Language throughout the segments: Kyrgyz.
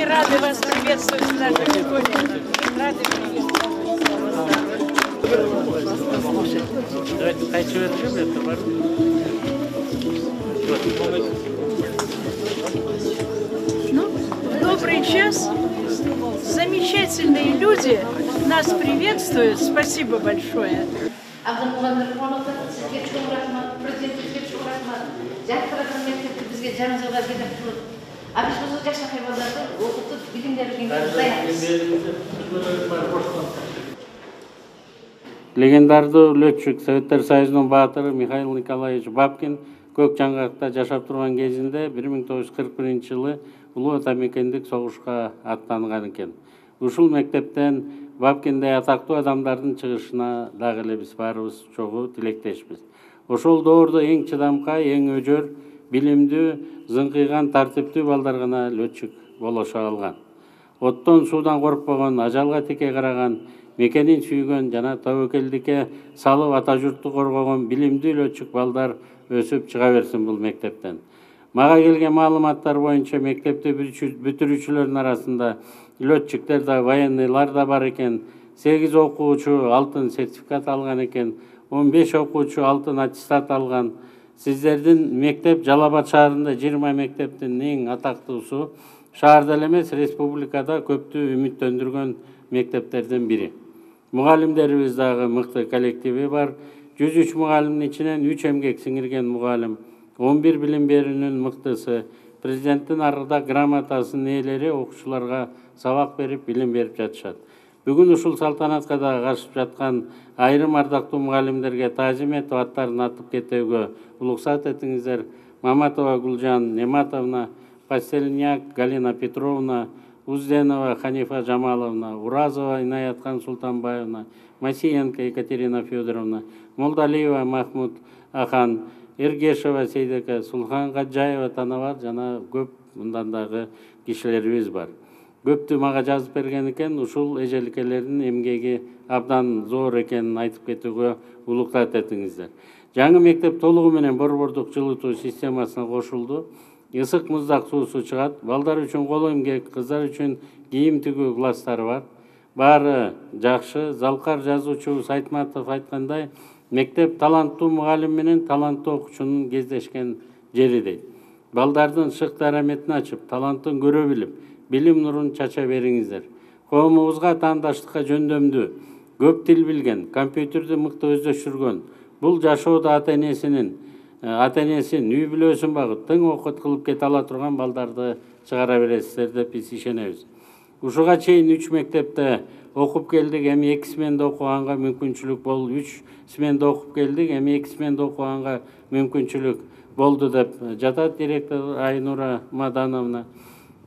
рады вас приветствовать в нашем школе. Рады Добрый час. Замечательные люди нас приветствуют. Спасибо большое. Легендардуу летчик, Советтер Союзунун баатыры Михаил Николаевич Бабкин көк жаңгакта жашап турган кезинде 1941-жылы Улуу Ата мекендик согушка аттанган экен. Ушул мектептен Бабкиндей атактуу адамдардын чыгышына дагы эле биз баарыбыз чогуу тилектешпиз. Ошол доордо эң чыдамкай, эң өжөр, билимдүү, зыңкыйган, тартиптүү балдар гана летчик болошо алган. Оттон, суудан коркпогон, ажалга тике караган, мекенин сүйгөн жана тобокелдикке салып ата журтту коргогон билимдүү летчик балдар өсүп чыга берсин бул мектептен. Мага келген маалыматтар боюнча мектепти бүтүрүүчүлөрдүн арасында летчиктер да, военныйлар да бар экен. 8 окуучу алтын сертификат алган экен, 15 окуучу алтын аттестат алган. Сиздердин мектеп Жалал Абад шаарында 20 мектептин эң атактуусу, шаарда эле эмес, республикада көптү үмүттөндүргөн мектептердин бири. Мугалимдерибиз дагы мыкты коллективи бар. 103 мугалимдин ичинен 3 эмгек сиңирген мугалим, 11 билим берүүнүн мыктысы, президенттин арыда грамотасынын ээлери окуучуларга сабак берип, билим берип жатышат. Бүгүн ушул салтанатка да катышып жаткан айрым ардактуу мугалимдерге таазим этип аттарын атып кетүүгө уруксат этиңиздер. Маматова Гулжан Нематовна, Пастельняк Галина Петровна, Узденова Ханифа Жамаловна, Уразова Инаятхан Султанбаевна, Масиенко Екатерина Федоровна, Молдалиева Махмуд Ахан, Эргешева Сейдека, Сулхан Гаджаева Танавар жана көп мындан дагы кишилерибиз бар. Көптү мага жазып берген экен, ушул эжеликелердин эмгеги абдан зор экенин айтып кетүүгө улуктат этиңиздер. Жаңы мектеп толугу менен борбордук жылытуу системасына кошулду. Ысык муздак суусу чыгат. Балдар үчүн кол эмгек, кыздар үчүн кийим тигүү класстары бар. Баары жакшы. Залкар жазуучу Сайтматов айткандай, мектеп таланттуу мугалим менен таланттуу окуучунун кездешкен жери дейт. Балдардын шык дараметин ачып, талантын көрө билип, билим нурун чача бериңиздер. Коомубузга атаандаштыкка жөндөмдүү, көп тил билген, компьютерди мыкты өздөштүргөн, бул жашоодо ата-энесин үй бүлөсүн багып, тың окут кылып кете ала турган балдарды чыгара бересиздер деп биз ишенебиз. Ушуга чейин 3 мектепте окуп келдик, эми 2 сменде окуганга мүмкүнчүлүк болду. 3 сменде окуп келдик, эми 2 сменде окуганга мүмкүнчүлүк болду деп жатат директор Айнура Мадановна.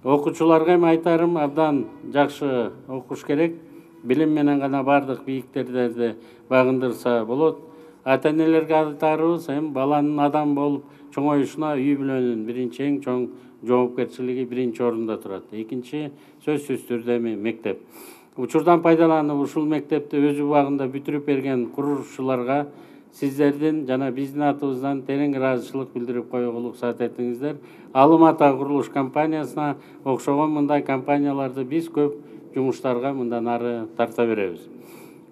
Окуучуларга эми айтарым, абдан жакшы окуш керек. Билим менен гана бардык бийиктерди багындырса болот. Ата-энелерге айтарыбыз, баланын адам болуп чоңоюшуна үй бүлөнүн биринчи эң чоң жоопкерчилиги биринчи орунда турат. Экинчи сөзсүз түрдө мектеп. Учурдан пайдаланып, ушул мектепти өз убагында бүтүрүп берген курушчуларга сиздердин жана биздин атыбыздан терең ыраазычылык билдирип коюуга уруксат этиңиздер. Алым Ата курулуш компаниясына окшогон мындай компанияларды биз көп жумуштарга мындан ары тарта беребиз.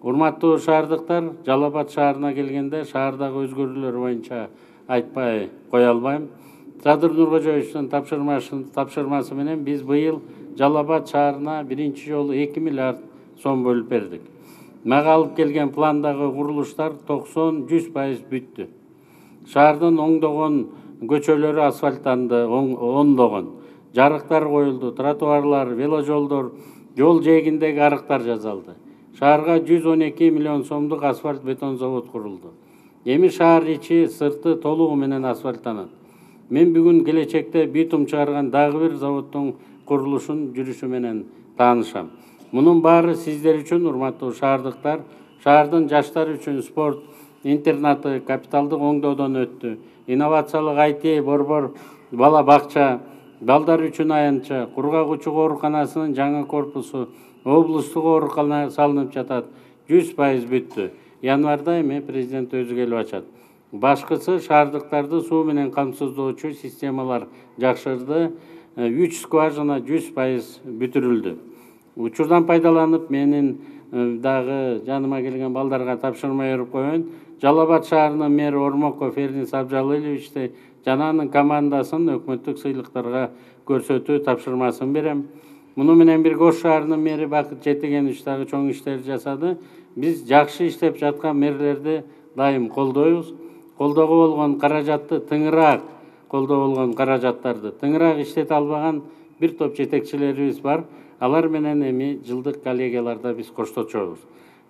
Урматтуу шаардыктар, Жалал Абад шаарына келгенде шаардагы өзгөрүүлөр боюнча айтпай кое албайм. Садыр Нуркожоевичтин тапшырмасы менен биз быйыл Жалал Абад шаарына биринчи жолу 2 миллиард сом бөлүп бердик. Мага алып келген пландагы курулуштар 90-100% бүттү. Шаардын оңдогон көчөлөрү асфальттанды, ондогон. Жарыктар коюлду, тротуарлар, веложолдор, жол жээгиндеги арыктар жасалды. Шаарга 112 миллион сомдук асфальт бетон завод курулду. Эми шаар ичи сырты толугу менен асфальттанат. Мен бүгүн келечекте битум чыгарган дагы бир заводдун курулушун жүрүшү менен таанышам. Мунун баары сиздер үчүн, урматтуу шаардыктар, шаардын жаштар үчүн спорт интернаты капиталдык оңдоодон өттү. Инновациялык IT, борбор бала бакча, балдар үчүн аянтча, Кургак-Учук ооруканасынын жаңы корпусу, облустук оорукана салынып жатат. 100% бүттү. Январда эми президент өзү келип ачат. Башкысы шаардыктарды суу менен камсыздоочу системалар жакшырды. 3 скважина 100% бүтүрүлдү. Учурдан пайдаланып менин дагы жаныма келген балдарга тапшырма берип коеюн. Жалал Абад шаарынын мэри Ормоков Эрнис Абжалыловичти жана анын командасын өкмөттүк сыйлыктарга көрсөтүү тапшырмасын берем. Муну менен бирге Ош шаарынын мэри Бакыт Жетигенович дагы чоң иштер жасады. Биз жакшы иштеп жаткан мэрлерди дайым колдойбуз. Колдоого болгон каражатты тыңыраак колдоо болгон каражаттарды тыңыраак иштете албаган бир топ жетекчилерибиз бар. Алар менен эми жылдык коллегияларда биз коштошобуз.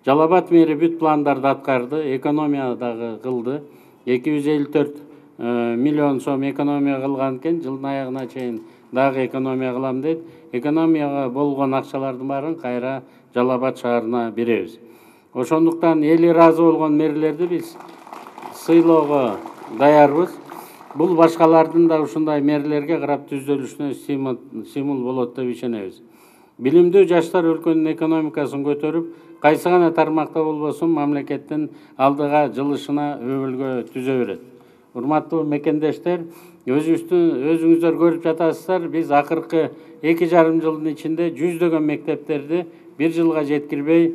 Жалал Абад мэри бүт пландарды аткарды, экономия дагы кылды. 254 миллион сом экономия кылган экен, жылдын аягына чейин дагы экономия кылам дейт. Экономияга болгон акчалардын баарын кайра Жалал Абад шаарына беребиз. Ошондуктан эли ыраазы болгон мэрлерди биз сыйлоого даярбыз. Бул башкалардын да ушундай мэрлерге карап түзөлүшүнө стимул болот деп ишенебиз. Билимдүү жаштар өлкөнүн экономикасын көтөрүп, кайсы гана тармакта болбосун мамлекеттин алдыга жылышына өбөлгө түзө берет. Урматтуу мекендештер, өзүңүздөр көрүп жатасыздар, биз акыркы 2,5 жылдын ичинде жүздөгөн мектептерди бир жылга жеткирбей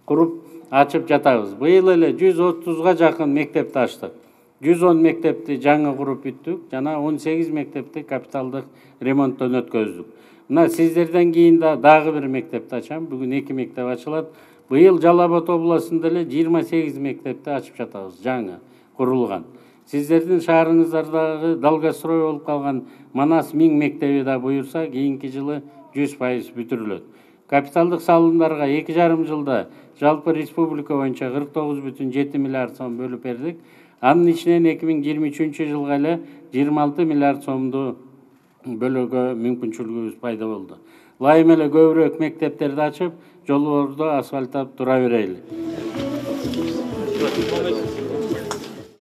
куруп ачып жатабыз. Быйыл эле 130га жакын мектепти ачтык. 110 мектепти жаңы куруп бүттүк, жана 18 мектепти капиталдык ремонттон өткөздүк. Мына сиздерден кийин дагы бир мектепти ачам. Бүгүн 2 мектеп ачылат. Быйыл Жалал Абад областында эле 28 мектепти ачып жатабыз, жаңы курулган. Сиздердин шаарыңыздардагы долгострой болуп калган Манас 1000 мектеби да буюрса, кийинки жылы 100% бүтүрүлөт. Капиталдык салымдарга 2,5 жылда жалпы республика боюнча 49,7 миллиард сом бөлүп бердик. Анын ичинен 2023 жылга эле 26 миллиард сомду бөлүүгө мүмкүнчүлүгүбүз пайда болду. Лайым эле көбүрөөк мектептерди ачып, жолдорду асфальттап тура берели.